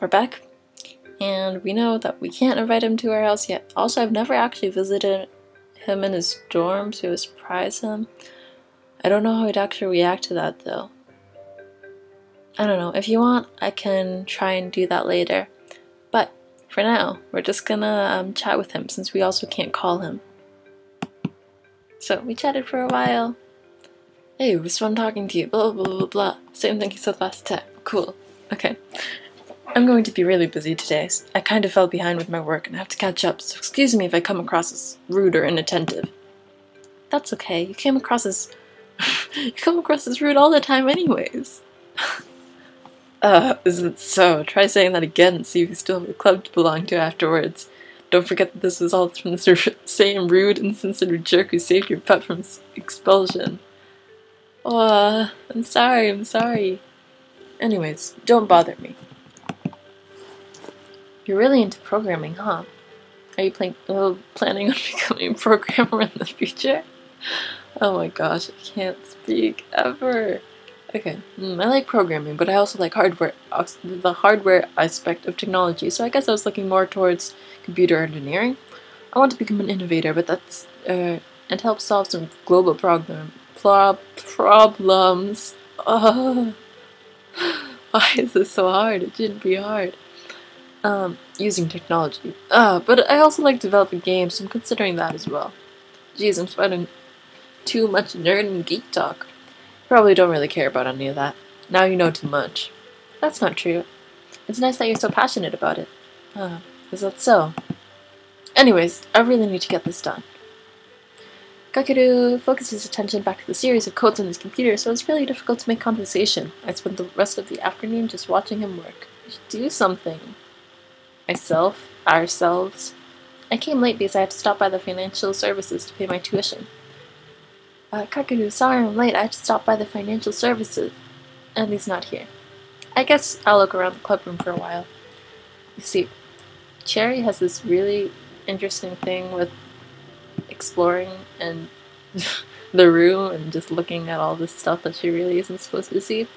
we're back, and we know that we can't invite him to our house yet. Also, I've never actually visited him in his dorm to surprise him. I don't know how he'd actually react to that though. I don't know. If you want, I can try and do that later. But for now, we're just gonna chat with him since we also can't call him. So we chatted for a while. Hey, it was fun talking to you. Blah blah blah blah. Same thing he said last time. Cool. Okay. I'm going to be really busy today. I kind of fell behind with my work and I have to catch up, so excuse me if I come across as rude or inattentive. That's okay. You came across as you come across as rude all the time anyways. Is it so? Try saying that again and see if you still have a club to belong to afterwards. Don't forget that this was all from the same rude, insensitive jerk who saved your pet from expulsion. Oh, I'm sorry. Anyways, don't bother me. You're really into programming, huh? Are you planning on becoming a programmer in the future? Oh my gosh, I can't speak ever. Okay, I like programming, but I also like the hardware aspect of technology, so I guess I was looking more towards computer engineering. I want to become an innovator, but that's, and help solve some global problems. Why is this so hard? It shouldn't be hard. Using technology. But I also like developing games, so I'm considering that as well. Geez, I'm spending too much nerd and geek talk. Probably don't really care about any of that. Now you know too much. That's not true. It's nice that you're so passionate about it. Is that so? Anyways, I really need to get this done. Kakaroo focused his attention back to the series of codes on his computer, so it's really difficult to make conversation. I spent the rest of the afternoon just watching him work. We should do something. Ourselves. I came late because I had to stop by the financial services to pay my tuition. Kakaroo, sorry I'm late. I had to stop by the financial services. And he's not here. I guess I'll look around the clubroom for a while. You see, Cherry has this really interesting thing with exploring and the room and just looking at all this stuff that she really isn't supposed to see.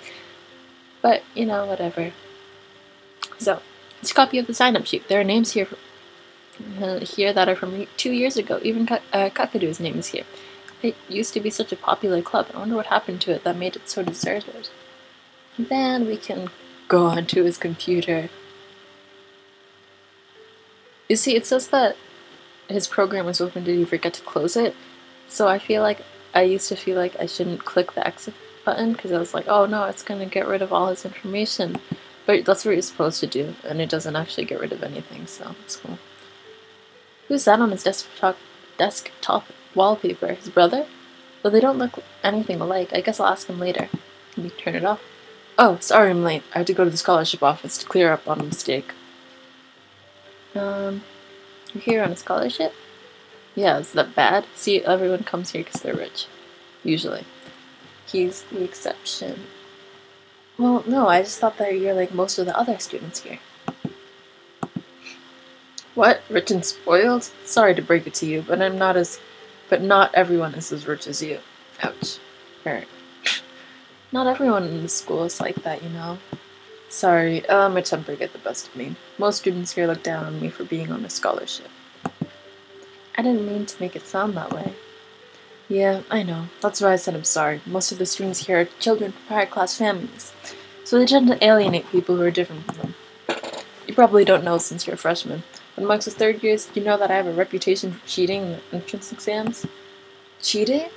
But, you know, whatever. So, it's a copy of the sign-up sheet. There are names here that are from 2 years ago. Even Kakaroo's name is here. It used to be such a popular club. I wonder what happened to it that made it so deserted. And then we can go onto his computer. You see, it says that his program is open. Did you forget to close it? So I used to feel like I shouldn't click the exit button because I was like, oh no, it's going to get rid of all his information. But that's what you're supposed to do, and it doesn't actually get rid of anything, so it's cool. Who's that on his desktop wallpaper? His brother? Though they don't look anything alike. I guess I'll ask him later. Can you turn it off? Oh, sorry I'm late. I had to go to the scholarship office to clear up on a mistake. You're here on a scholarship? Yeah, is that bad? See, everyone comes here because they're rich. Usually. He's the exception. Well, no, I just thought that you're like most of the other students here. What? Rich and spoiled? Sorry to break it to you, but not everyone is as rich as you. Ouch. Hurt. Not everyone in the school is like that, you know. Sorry, my temper get the best of me. Most students here look down on me for being on a scholarship. I didn't mean to make it sound that way. Yeah, I know. That's why I said I'm sorry. Most of the students here are children from higher class families, so they tend to alienate people who are different from them. You probably don't know since you're a freshman, but amongst the third years, did you know that I have a reputation for cheating in the entrance exams? Cheating?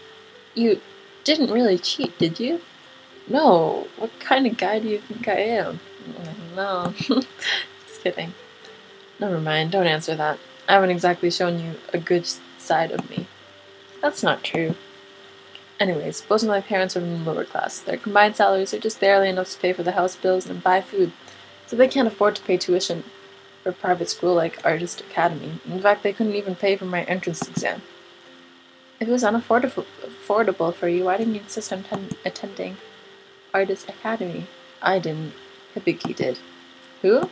You didn't really cheat, did you? No. What kind of guy do you think I am? No. Just kidding. Never mind, don't answer that. I haven't exactly shown you a good side of me. That's not true. Anyways, both of my parents are from the lower class. Their combined salaries are just barely enough to pay for the house bills and buy food, so they can't afford to pay tuition for a private school like Artist Academy. In fact, they couldn't even pay for my entrance exam. If it was unaffordable for you, why didn't you insist on attending Artist Academy? I didn't. Hibiki did. Who?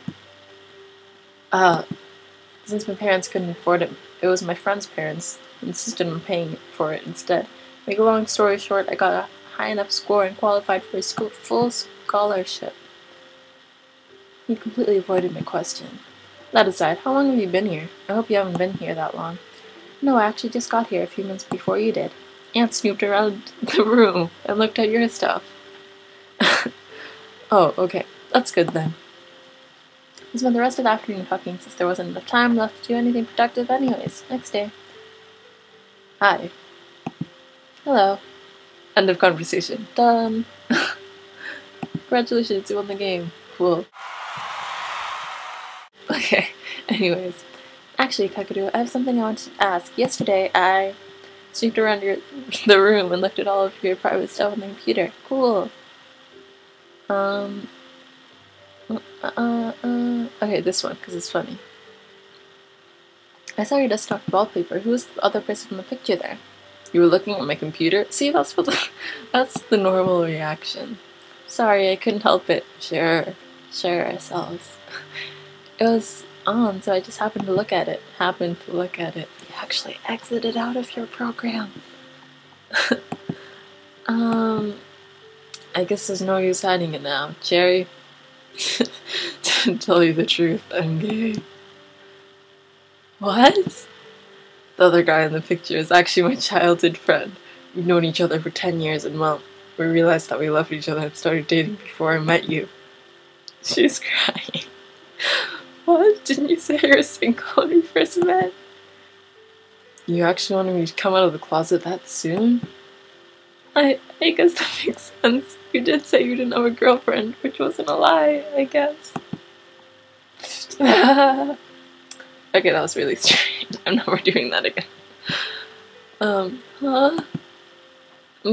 Since my parents couldn't afford it, it was my friend's parents who insisted on paying for it instead. Make a long story short, I got a high enough score and qualified for a full scholarship. You completely avoided my question. That aside, how long have you been here? I hope you haven't been here that long. No, I actually just got here a few months before you did. Aunt snooped around the room and looked at your stuff. Oh, okay. That's good then. We spent the rest of the afternoon talking since there wasn't enough time left to do anything productive anyways. Next day. Hi. Hello. End of conversation. Done. Congratulations, you won the game. Cool. Okay, anyways. Actually, Kakaroo, I have something I wanted to ask. Yesterday, I snooped around the room and looked at all of your private stuff on the computer. Cool. Okay, this one, because it's funny. I saw your desktop wallpaper. Who was the other person in the picture there? You were looking at my computer? See, that's the normal reaction. Sorry, I couldn't help it. Share ourselves. It was on, so I just happened to look at it. You actually exited out of your program. I guess there's no use hiding it now. Cherry, to tell you the truth, I'm gay. What? The other guy in the picture is actually my childhood friend. We've known each other for 10 years and well, we realized that we loved each other and started dating before I met you. She's crying. What? Didn't you say you were single when we first met? You actually wanted me to come out of the closet that soon? I guess that makes sense. You did say you didn't have a girlfriend, which wasn't a lie, I guess. Okay, that was really strange. I'm never doing that again. I'm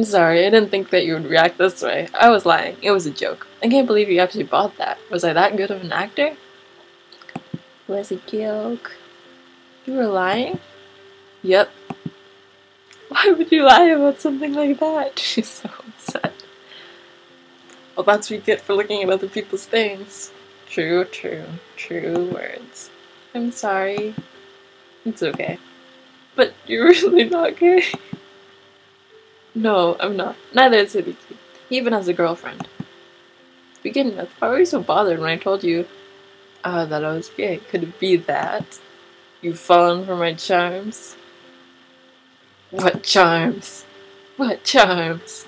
sorry, I didn't think that you would react this way. I was lying. It was a joke. I can't believe you actually bought that. Was I that good of an actor? It was a joke. You were lying? Yep. Why would you lie about something like that? She's so upset. Well, that's what you get for looking at other people's things. True words. I'm sorry. It's okay. But you're really not gay. No, I'm not. Neither is Hibiki. He even has a girlfriend. To begin with, why were you so bothered when I told you that I was gay? Could it be that? You've fallen for my charms? What charms? What charms?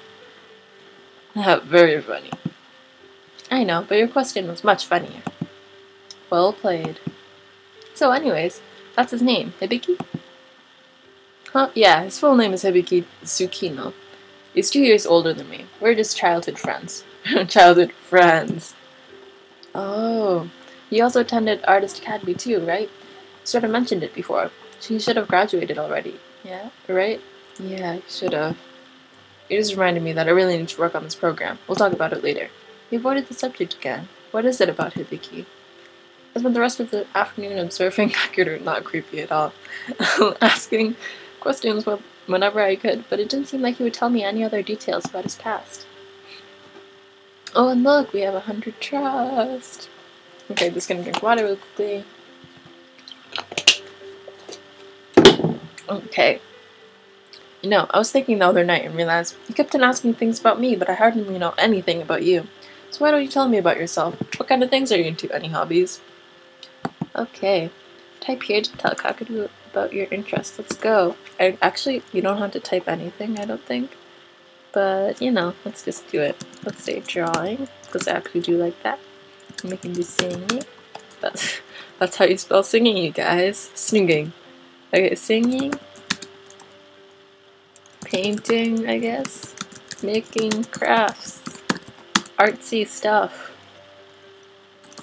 Very funny. I know, but your question was much funnier. Well played. So anyways, that's his name, Hibiki? Huh? Yeah, his full name is Hibiki Tsukino. He's 2 years older than me. We're just childhood friends. Childhood friends. Oh. He also attended Artist Academy too, right? Sort of mentioned it before. He should have graduated already. Yeah, right? Yeah, he should have. It just reminded me that I really need to work on this program. We'll talk about it later. He avoided the subject again. What is it about Hibiki? I spent the rest of the afternoon observing Kakaroo, not creepy at all, asking questions whenever I could, but it didn't seem like he would tell me any other details about his past. Oh, and look, we have 100 trust. Okay, just gonna drink water real quickly. Okay. You know, I was thinking the other night and realized you kept on asking things about me, but I hardly know anything about you. So why don't you tell me about yourself? What kind of things are you into? Any hobbies? Okay. Type here to tell Kakaroo about your interests. Let's go. Actually, you don't have to type anything, I don't think. But, you know, let's just do it. Let's say drawing, because I actually do like that. And we can do singing. That's how you spell singing, you guys. Singing. Okay, singing. Painting, I guess. Making crafts. Artsy stuff.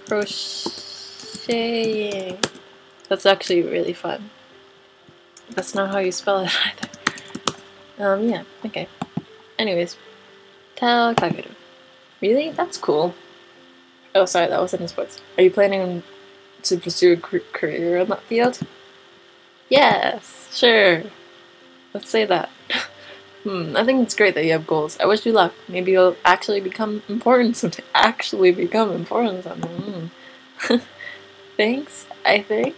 Crocheting. That's actually really fun. That's not how you spell it either. Yeah, okay. Anyways, tell Kakaroo. Really? That's cool. Oh, sorry, that wasn't his voice. Are you planning to pursue a career in that field? Yes, sure. Let's say that. I think it's great that you have goals. I wish you luck. Maybe you'll actually become important someday. Thanks, I think.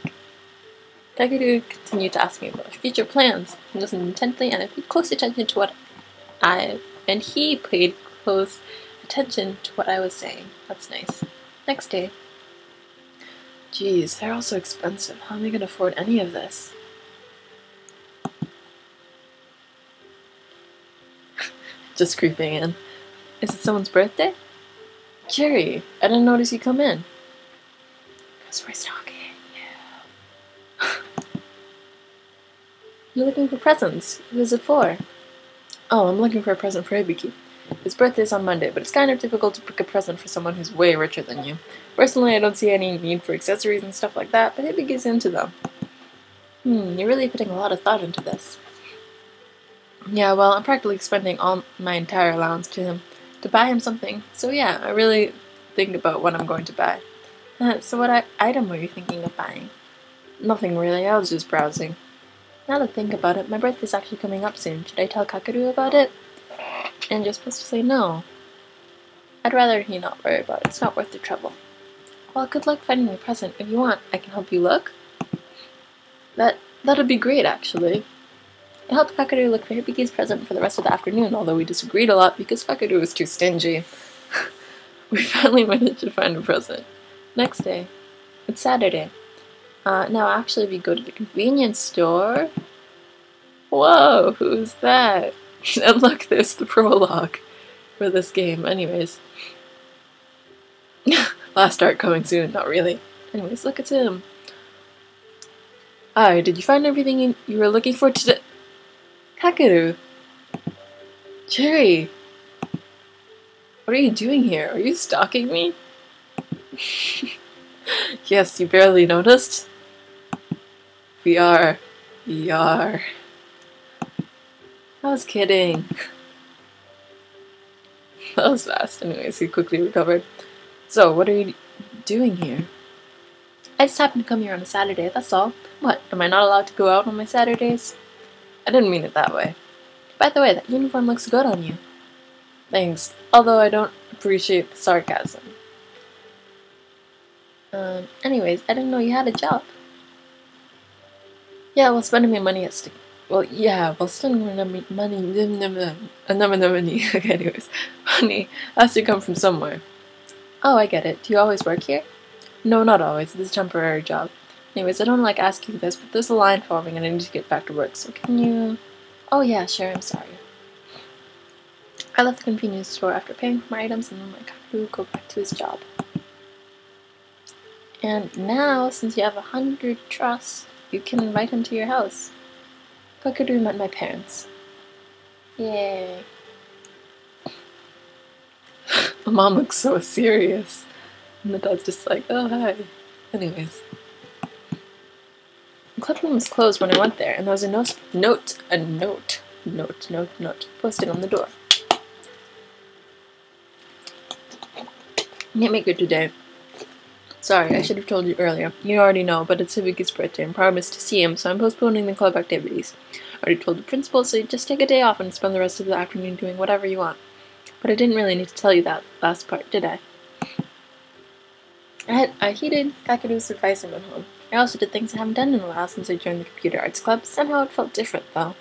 Kakaroo continued to ask me about future plans. He listened intently and I paid close attention to he paid close attention to what I was saying. That's nice. Next day. Jeez, they're all so expensive. How am I gonna afford any of this? Just creeping in. Is it someone's birthday? Jerry, I didn't notice you come in. Because we're stalking you. You're looking for presents. Who is it for? Oh, I'm looking for a present for Hibiki. His birthday's on Monday, but it's kind of difficult to pick a present for someone who's way richer than you. Personally, I don't see any need for accessories and stuff like that, but Hibiki's into them. You're really putting a lot of thought into this. Yeah, well, I'm practically spending all my entire allowance to buy him something. So yeah, I really think about what I'm going to buy. So what item were you thinking of buying? Nothing really, I was just browsing. Now that I think about it, my birthday's actually coming up soon. Should I tell Kakaroo about it? And you're supposed to say no. I'd rather he not worry about it. It's not worth the trouble. Well, good luck finding a present. If you want, I can help you look. That'd be great, actually. I helped Kakaroo look for Hibiki's present for the rest of the afternoon, although we disagreed a lot because Kakaroo was too stingy. We finally managed to find a present. Next day. It's Saturday. Now actually we go to the convenience store. Whoa, who's that? And look, there's the prologue for this game. Anyways. Last art coming soon, not really. Anyways, look at him. Hi, did you find everything you were looking for today? Kakaroo! Jerry! What are you doing here? Are you stalking me? Yes, you barely noticed? We are. I was kidding. That was fast. Anyways, he quickly recovered. So, what are you doing here? I just happened to come here on a Saturday, that's all. What, am I not allowed to go out on my Saturdays? I didn't mean it that way. By the way, that uniform looks good on you. Thanks, although I don't appreciate the sarcasm. Anyways, I didn't know you had a job. Yeah, well, spending my money at spending my money. Okay, anyways, money has to come from somewhere. Oh, I get it. Do you always work here? No, not always. This is a temporary job. Anyways, I don't like asking this, but there's a line forming and I need to get back to work, so can you... Oh yeah, sure, I'm sorry. I left the convenience store after paying for my items and then let Kakaroo go back to his job. And now, since you have 100 trust, you can invite him to your house. Kakaroo met my parents. Yay. My mom looks so serious. And the dad's just like, oh, hi. Anyways. The clubroom was closed when I went there, and there was a note posted on the door. Can't make it today. Sorry, I should have told you earlier. You already know, but it's Hibiki's birthday and promised to see him, so I'm postponing the club activities. I already told the principal, so you just take a day off and spend the rest of the afternoon doing whatever you want. But I didn't really need to tell you that last part, did I? I heeded Kakaroo's advice and went home. I also did things I haven't done in a while since I joined the computer arts club. Somehow it felt different, though.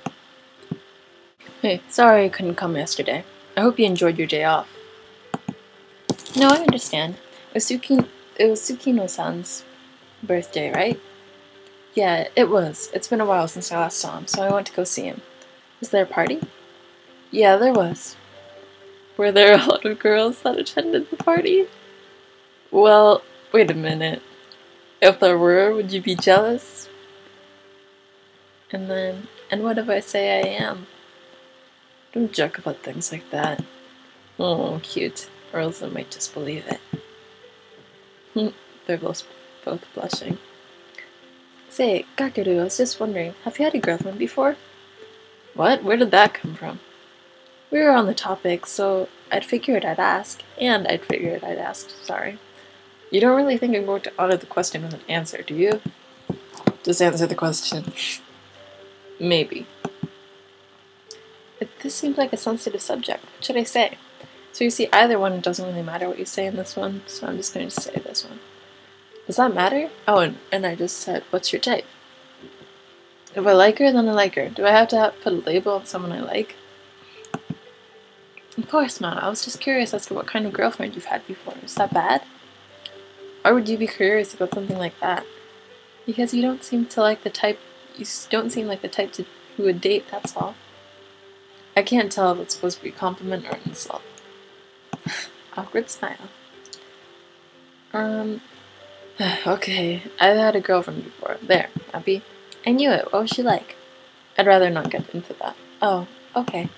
Hey, sorry I couldn't come yesterday. I hope you enjoyed your day off. No, I understand. It was Tsukino-san's birthday, right? Yeah, it was. It's been a while since I last saw him, so I went to go see him. Was there a party? Yeah, there was. Were there a lot of girls that attended the party? Well, wait a minute. If there were, would you be jealous? And what if I say I am? Don't joke about things like that. Oh, cute. Or else I might just believe it. They're both blushing. Say, Kakaroo, I was just wondering, have you had a girlfriend before? What? Where did that come from? We were on the topic, so I'd figured I'd ask. Sorry. You don't really think I'm going to honor the question with an answer, do you? Just answer the question. Maybe. This seems like a sensitive subject. What should I say? So you see, either one, it doesn't really matter what you say in this one, so I'm just going to say this one. Does that matter? Oh, and I just said, what's your type? If I like her, then I like her. Do I have to put a label on someone I like? Of course not. I was just curious as to what kind of girlfriend you've had before. Is that bad? Why would you be curious about something like that? Because you don't seem to like the type. You don't seem like the type who would date. That's all. I can't tell if it's supposed to be a compliment or an insult. Awkward smile. Okay. I've had a girlfriend before. There, happy. I knew it. What was she like? I'd rather not get into that. Oh, okay.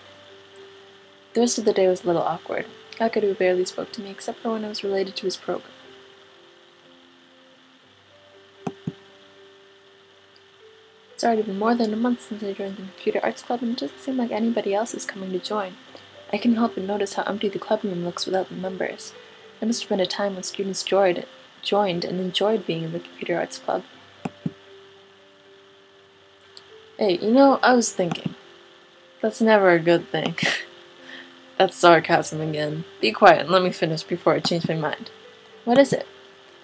The rest of the day was a little awkward. Kakaroo barely spoke to me except for when I was related to his program. It's already been more than a month since I joined the Computer Arts Club, and it doesn't seem like anybody else is coming to join. I can't help but notice how empty the club room looks without the members. There must have been a time when students joined and enjoyed being in the Computer Arts Club. Hey, I was thinking. That's never a good thing. That's sarcasm again. Be quiet and let me finish before I change my mind. What is it?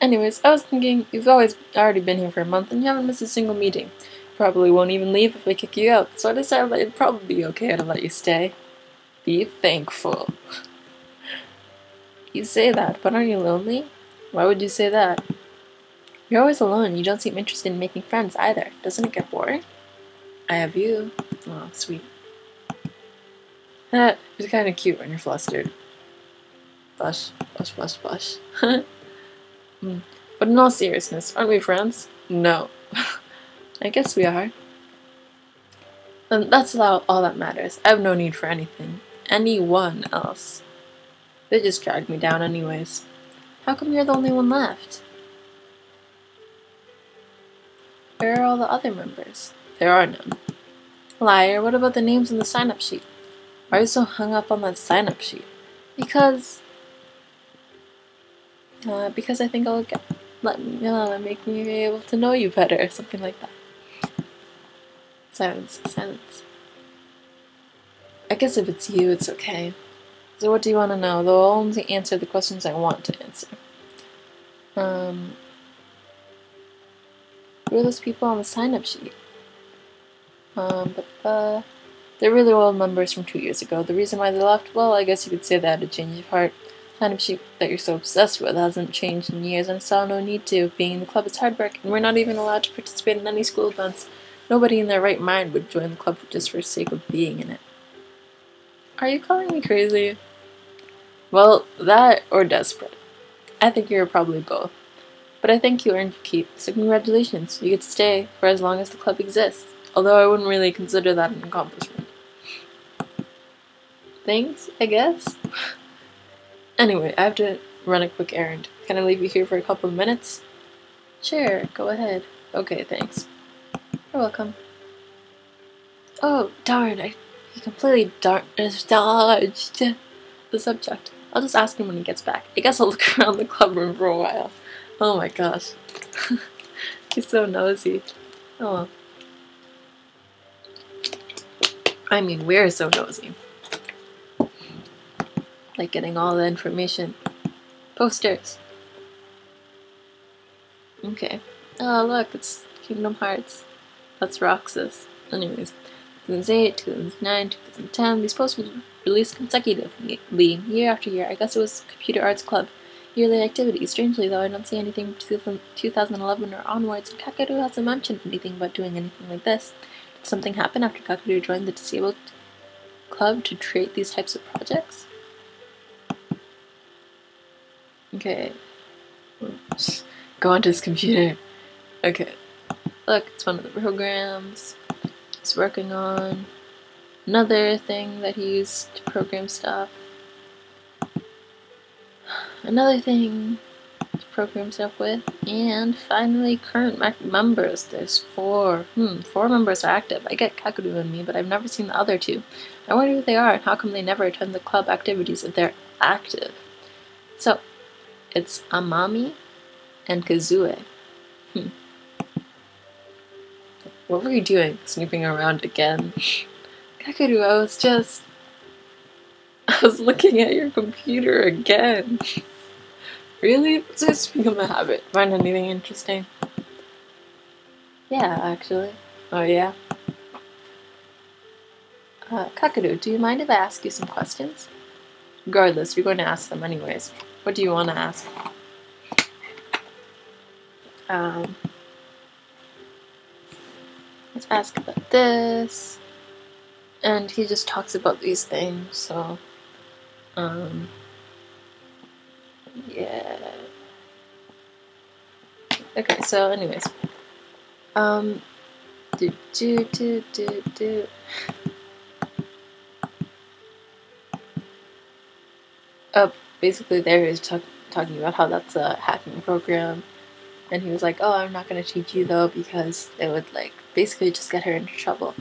Anyways, I was thinking, you've already been here for a month and you haven't missed a single meeting. Probably won't even leave if I kick you out, so I decided it'd probably be okay to let you stay. Be thankful. You say that, but aren't you lonely? Why would you say that? You're always alone. You don't seem interested in making friends either. Doesn't it get boring? I have you. Oh, sweet. You're kind of cute when you're flustered. Blush, blush, blush, blush. But in all seriousness, aren't we friends? No. I guess we are. And that's all that matters. I have no need for anything. Anyone else. They just dragged me down anyways. How come you're the only one left? Where are all the other members? There are none. Liar, what about the names on the sign-up sheet? Why are you so hung up on that sign-up sheet? Because I think it'll make me be able to know you better, something like that. Silence, silence. I guess if it's you, it's okay. So what do you want to know? They'll only answer the questions I want to answer. Who are those people on the sign-up sheet? They're really old members from 2 years ago. The reason why they left, well, I guess you could say they had a change of heart. The sign-up sheet that you're so obsessed with hasn't changed in years, and I saw no need to. Being in the club is hard work, and we're not even allowed to participate in any school events. Nobody in their right mind would join the club just for the sake of being in it. Are you calling me crazy? Well, that or desperate. I think you're probably both. But I think you earned your keep, so congratulations. You get to stay for as long as the club exists. Although I wouldn't really consider that an accomplishment. Thanks, I guess? Anyway, I have to run a quick errand. Can I leave you here for a couple of minutes? Sure, go ahead. Okay, thanks. You're welcome. Oh, darn, he completely dodged the subject. I'll just ask him when he gets back. I guess I'll look around the club room for a while. Oh my gosh. He's so nosy. Oh. I mean, we're so nosy. Like getting all the information. Posters. Okay. Oh, look, it's Kingdom Hearts. That's Roxas. Anyways, 2008, 2009, 2010, these posters were released consecutively, year after year. I guess it was Computer Arts Club yearly activities. Strangely, though, I don't see anything from 2011 or onwards, and Kakaroo hasn't mentioned anything about doing anything like this. Did something happen after Kakaroo joined the Disabled Club to create these types of projects? Okay. Go onto his computer. Okay. Look, it's one of the programs he's working on. Another thing that he used to program stuff. Another thing to program stuff with. And finally, current members. There's 4. 4 members are active. I get Kakaroo and me, but I've never seen the other 2. I wonder who they are and how come they never attend the club activities if they're active. So, it's Amami and Kazue. What were you doing? Snooping around again? Kakaroo, I was looking at your computer again. Really? It's just become a habit. Find anything interesting? Yeah, actually. Oh, yeah? Kakaroo, do you mind if I ask you some questions? Regardless, you're going to ask them anyways. What do you want to ask? let's ask about this. And he just talks about these things, so, yeah. Okay, so anyways, basically there he was talking about how that's a hacking program, and he was like, oh, I'm not going to teach you though because it would like basically just get her into trouble,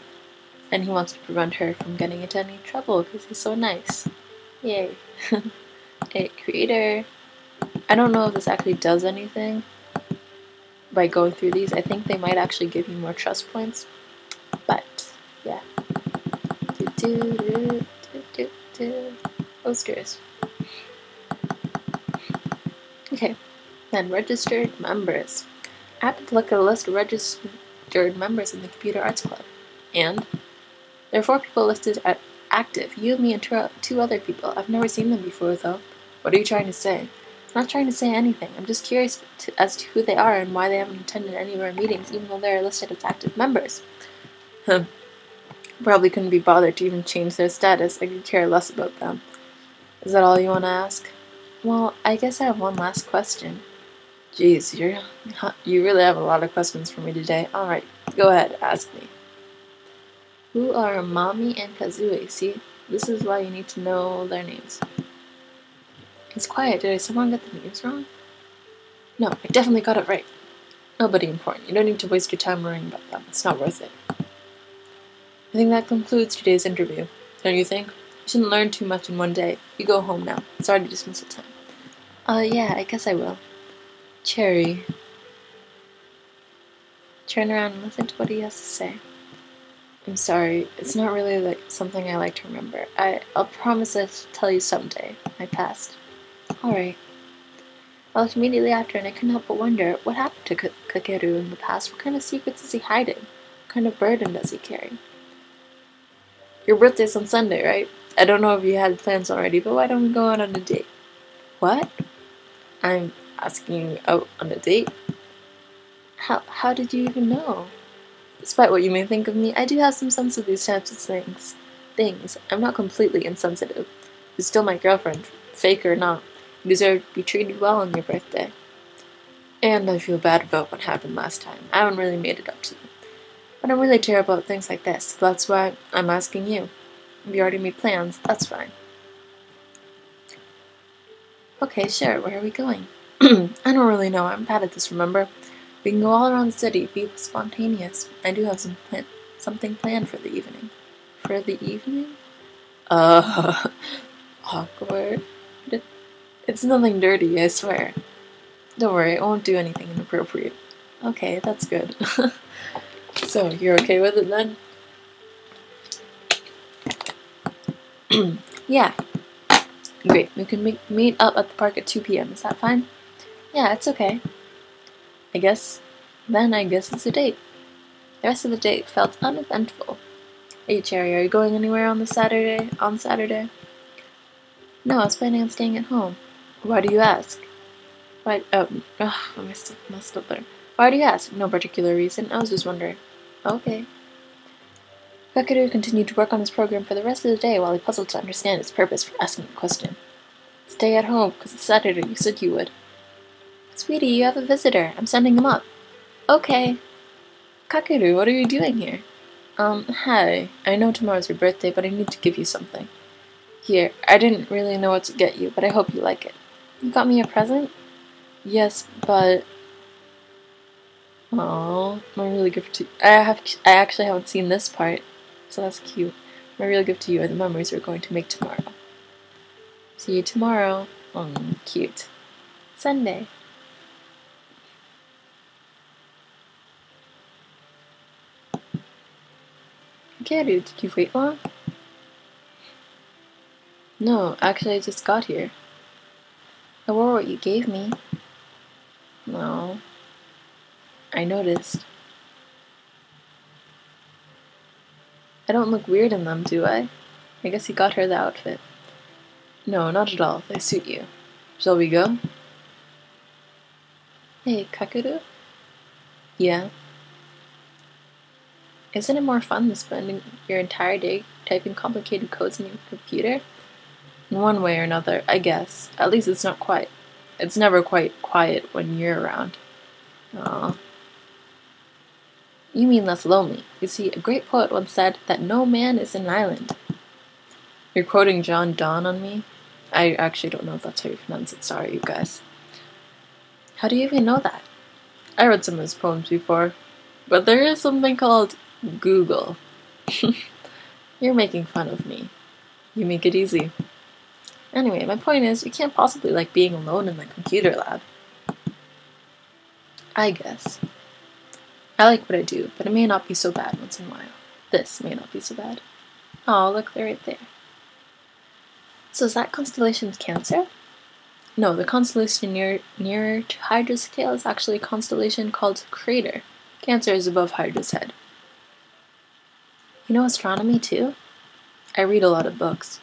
and he wants to prevent her from getting into any trouble because he's so nice. Yay. Hey, creator. I don't know if this actually does anything by going through these. I think they might actually give you more trust points, but yeah. Posters. Okay, then registered members. I happened to look at a list of registered members in the Computer Arts Club, and there are 4 people listed as active. You, me, and two other people. I've never seen them before, though. What are you trying to say? I'm not trying to say anything. I'm just curious as to who they are and why they haven't attended any of our meetings, even though they're listed as active members. Probably couldn't be bothered to even change their status. I could care less about them. Is that all you want to ask? Well, I guess I have one last question. Jeez, you really have a lot of questions for me today. Alright, go ahead, ask me. Who are Mommy and Kazooie? See, this is why you need to know their names. It's quiet. Did someone get the names wrong? No, I definitely got it right. Nobody important. You don't need to waste your time worrying about them. It's not worth it. I think that concludes today's interview. Don't you think? You shouldn't learn too much in one day. You go home now. It's already dismissal time. Yeah, I guess I will. Cherry. Turn around and listen to what he has to say. I'm sorry. It's not really like something I like to remember. I'll promise I'll tell you someday. My past. Alright. I left immediately after, and I couldn't help but wonder, what happened to Kakaroo in the past? What kind of secrets is he hiding? What kind of burden does he carry? Your birthday's on Sunday, right? I don't know if you had plans already, but why don't we go out on a date? What? I'm asking you out on a date? How did you even know? Despite what you may think of me, I do have some sense of these types of things. I'm not completely insensitive. You're still my girlfriend, fake or not. You deserve to be treated well on your birthday. And I feel bad about what happened last time. I haven't really made it up to you. But I'm really terrible about things like this, so that's why I'm asking you. If you already made plans, that's fine. Okay, sure, where are we going? I don't really know, I'm bad at this, remember? We can go all around the city, be spontaneous. I do have something planned for the evening. For the evening? Awkward. It's nothing dirty, I swear. Don't worry, I won't do anything inappropriate. Okay, that's good. So, you're okay with it then? Yeah. Great, we can meet up at the park at 2 p.m. Is that fine? Yeah, it's okay. I guess it's a date. The rest of the date felt uneventful. Hey, Cherry, are you going anywhere on Saturday? No, I was planning on staying at home. Why do you ask? I messed up there. Why do you ask? No particular reason. I was just wondering. Okay. Kakaroo continued to work on his program for the rest of the day while he puzzled to understand its purpose for asking the question. Stay at home, because it's Saturday, you said you would. Sweetie, you have a visitor. I'm sending him up. Okay. Kakaroo, what are you doing here? Hi. I know tomorrow's your birthday, but I need to give you something. Here, I didn't really know what to get you, but I hope you like it. You got me a present? Yes, but... Aww, my real gift to... I actually haven't seen this part, so that's cute. My real gift to you are the memories we're going to make tomorrow. See you tomorrow. Cute. Sunday. Kakaroo, did you wait long? No, actually I just got here. I wore what you gave me. No. I noticed. I don't look weird in them, do I? I guess you got her the outfit. No, not at all. They suit you. Shall we go? Hey, Kakaroo? Yeah? Isn't it more fun than spending your entire day typing complicated codes on your computer? In one way or another, I guess. At least it's not quite. It's never quite quiet when you're around. Aw. You mean less lonely. You see, a great poet once said that no man is an island. You're quoting John Donne on me? I actually don't know if that's how you pronounce it. Sorry, you guys. How do you even know that? I read some of his poems before, but there is something called Google. You're making fun of me. You make it easy. Anyway, my point is, you can't possibly like being alone in the computer lab. I guess. I like what I do, but it may not be so bad once in a while. This may not be so bad. Oh, look, they're right there. So is that constellation's Cancer? No, the constellation nearer to Hydra's scale is actually a constellation called Crater. Cancer is above Hydra's head. You know astronomy too? I read a lot of books.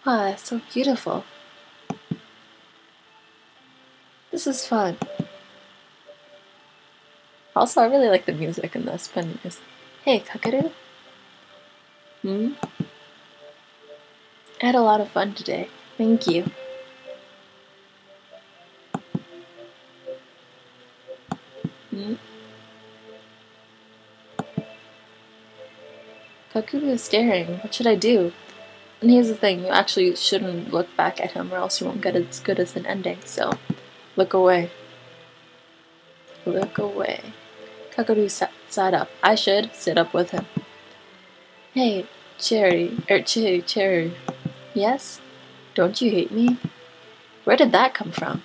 Wow, that's so beautiful. This is fun. Also, I really like the music in this. Hey, Kakaroo? I had a lot of fun today. Thank you. Kakaroo is staring. What should I do? And here's the thing, you actually shouldn't look back at him or else you won't get as good as an ending, so look away. Look away. Kakaroo sat up. I should sit up with him. Hey, Cherry. Yes? Don't you hate me? Where did that come from?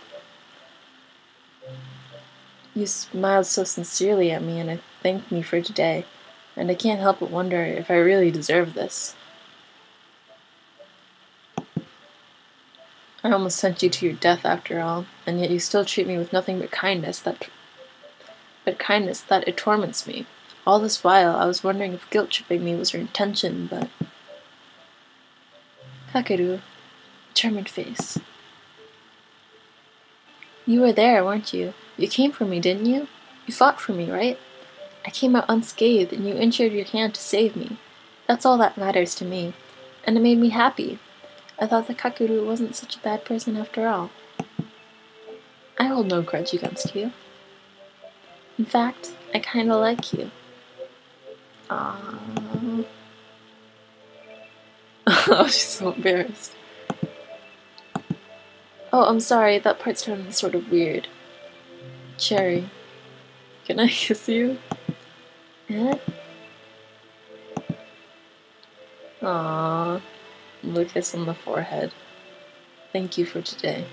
You smiled so sincerely at me and thanked me for today, and I can't help but wonder if I really deserve this. I almost sent you to your death after all, and yet you still treat me with nothing but kindness that it torments me. All this while, I was wondering if guilt-tripping me was your intention, but... Kakaroo, determined face. You were there, weren't you? You came for me, didn't you? You fought for me, right? I came out unscathed, and you injured your hand to save me. That's all that matters to me, and it made me happy. I thought that Kakaroo wasn't such a bad person after all. I hold no grudge against you. In fact, I kinda like you. Aww. Oh, she's so embarrassed. Oh, I'm sorry, that part sounded sort of weird. Cherry, can I kiss you? Eh? Aww. A kiss on the forehead. Thank you for today.